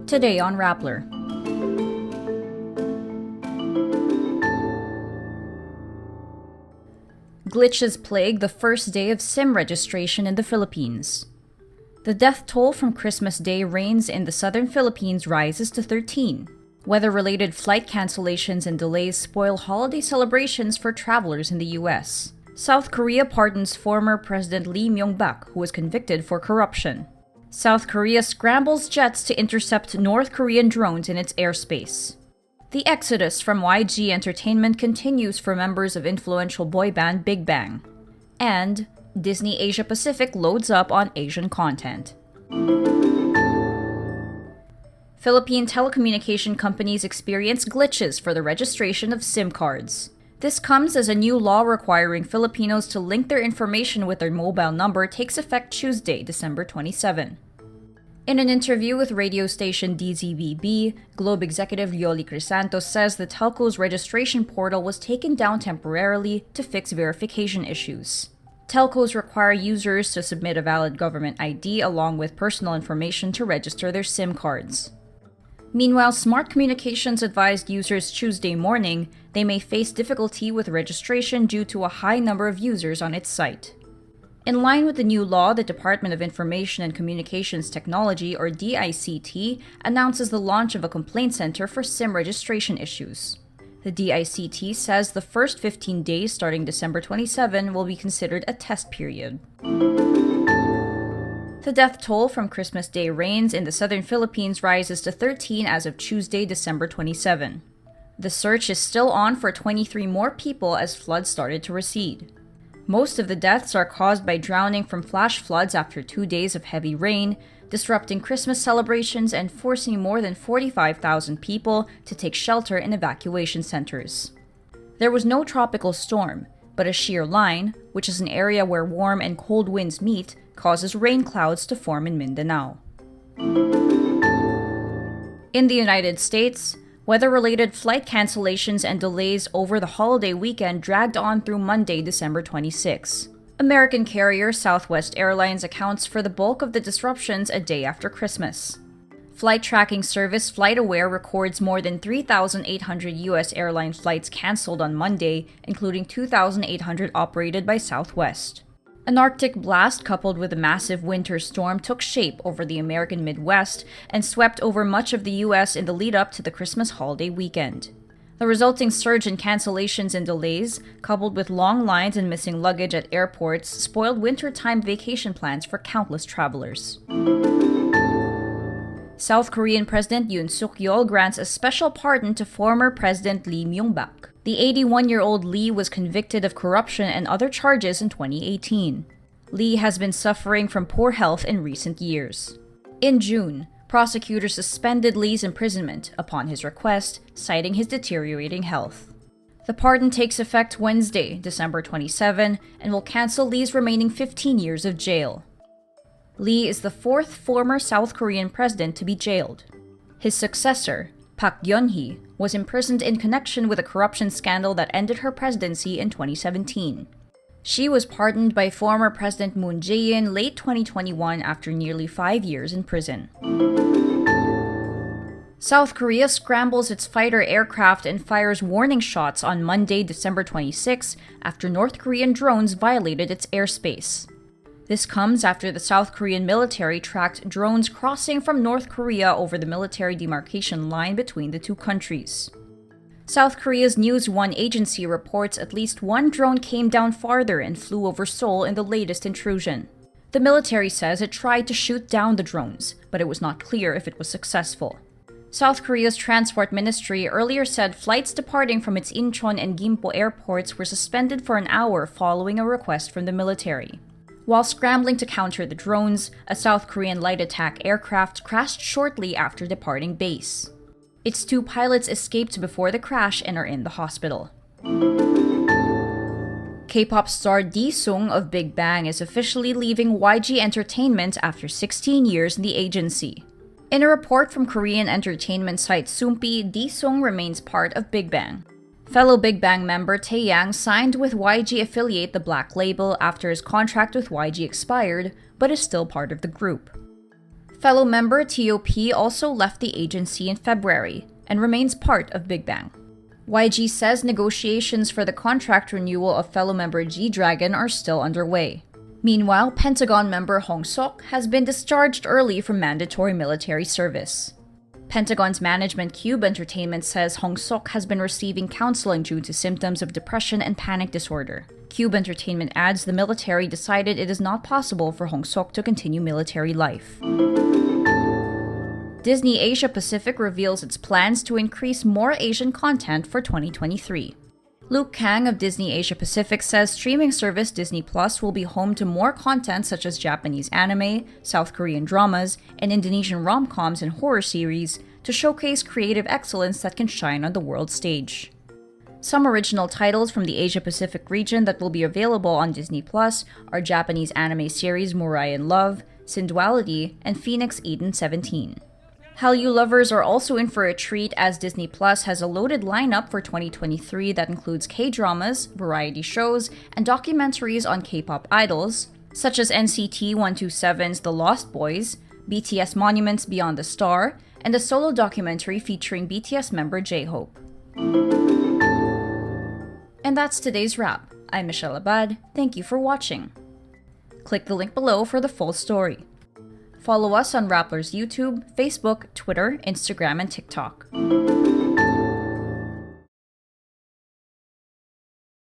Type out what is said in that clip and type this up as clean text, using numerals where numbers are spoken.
Today on Rappler. Glitches plague the first day of SIM registration in the Philippines. The death toll from Christmas Day rains in the southern Philippines rises to 13. Weather-related flight cancellations and delays spoil holiday celebrations for travelers in the U.S. South Korea pardons former President Lee Myung-bak, who was convicted for corruption. South Korea scrambles jets to intercept North Korean drones in its airspace. The exodus from YG Entertainment continues for members of influential boy band BIGBANG. And Disney Asia Pacific loads up on Asian content. Philippine telecommunication companies experience glitches for the registration of SIM cards. This comes as a new law requiring Filipinos to link their information with their mobile number takes effect Tuesday, December 27. In an interview with radio station DZBB, Globe executive Yoli Crisantos says the Telcos registration portal was taken down temporarily to fix verification issues. Telcos require users to submit a valid government ID along with personal information to register their SIM cards. Meanwhile, Smart Communications advised users Tuesday morning they may face difficulty with registration due to a high number of users on its site. In line with the new law, the Department of Information and Communications Technology, or DICT, announces the launch of a complaint center for SIM registration issues. The DICT says the first 15 days starting December 27 will be considered a test period. The death toll from Christmas Day rains in the southern Philippines rises to 13 as of Tuesday, December 27. The search is still on for 23 more people as floods started to recede. Most of the deaths are caused by drowning from flash floods after 2 days of heavy rain, disrupting Christmas celebrations and forcing more than 45,000 people to take shelter in evacuation centers. There was no tropical storm, but a shear line, which is an area where warm and cold winds meet, causes rain clouds to form in Mindanao. In the United States, weather-related flight cancellations and delays over the holiday weekend dragged on through Monday, December 26. American carrier Southwest Airlines accounts for the bulk of the disruptions a day after Christmas. Flight tracking service FlightAware records more than 3,800 U.S. airline flights canceled on Monday, including 2,800 operated by Southwest. An Arctic blast coupled with a massive winter storm took shape over the American Midwest and swept over much of the U.S. in the lead-up to the Christmas holiday weekend. The resulting surge in cancellations and delays, coupled with long lines and missing luggage at airports, spoiled wintertime vacation plans for countless travelers. South Korean President Yoon Suk-yeol grants a special pardon to former President Lee Myung-bak. The 81-year-old Lee was convicted of corruption and other charges in 2018. Lee has been suffering from poor health in recent years. In June, prosecutors suspended Lee's imprisonment upon his request, citing his deteriorating health. The pardon takes effect Wednesday, December 27, and will cancel Lee's remaining 15 years of jail. Lee is the fourth former South Korean president to be jailed. His successor, Park Geun-hye, was imprisoned in connection with a corruption scandal that ended her presidency in 2017. She was pardoned by former President Moon Jae-in late 2021 after nearly 5 years in prison. South Korea scrambles its fighter aircraft and fires warning shots on Monday, December 26, after North Korean drones violated its airspace. This comes after the South Korean military tracked drones crossing from North Korea over the military demarcation line between the two countries. South Korea's News One agency reports at least one drone came down farther and flew over Seoul in the latest intrusion. The military says it tried to shoot down the drones, but it was not clear if it was successful. South Korea's Transport Ministry earlier said flights departing from its Incheon and Gimpo airports were suspended for an hour following a request from the military. While scrambling to counter the drones, a South Korean light attack aircraft crashed shortly after departing base. Its 2 pilots escaped before the crash and are in the hospital. K-pop star Daesung of BIGBANG is officially leaving YG Entertainment after 16 years in the agency. In a report from Korean entertainment site Soompi, Daesung remains part of BIGBANG. Fellow BIGBANG member Taeyang signed with YG affiliate The Black Label after his contract with YG expired, but is still part of the group. Fellow member TOP also left the agency in February and remains part of BIGBANG. YG says negotiations for the contract renewal of fellow member G-Dragon are still underway. Meanwhile, Pentagon member Hongseok has been discharged early from mandatory military service. Pentagon's management Cube Entertainment says Hongseok has been receiving counseling due to symptoms of depression and panic disorder. Cube Entertainment adds the military decided it is not possible for Hongseok to continue military life. Disney Asia Pacific reveals its plans to increase more Asian content for 2023. Luke Kang of Disney Asia Pacific says streaming service Disney Plus will be home to more content such as Japanese anime, South Korean dramas, and Indonesian rom-coms and horror series to showcase creative excellence that can shine on the world stage. Some original titles from the Asia Pacific region that will be available on Disney Plus are Japanese anime series Murai in Love, Synduality, and Phoenix Eden 17. Hallyu lovers are also in for a treat as Disney Plus has a loaded lineup for 2023 that includes K-dramas, variety shows, and documentaries on K-pop idols, such as NCT 127's The Lost Boys, BTS Monuments Beyond the Star, and a solo documentary featuring BTS member J-Hope. And that's today's wrap. I'm Michelle Abad. Thank you for watching. Click the link below for the full story. Follow us on Rappler's YouTube, Facebook, Twitter, Instagram, and TikTok.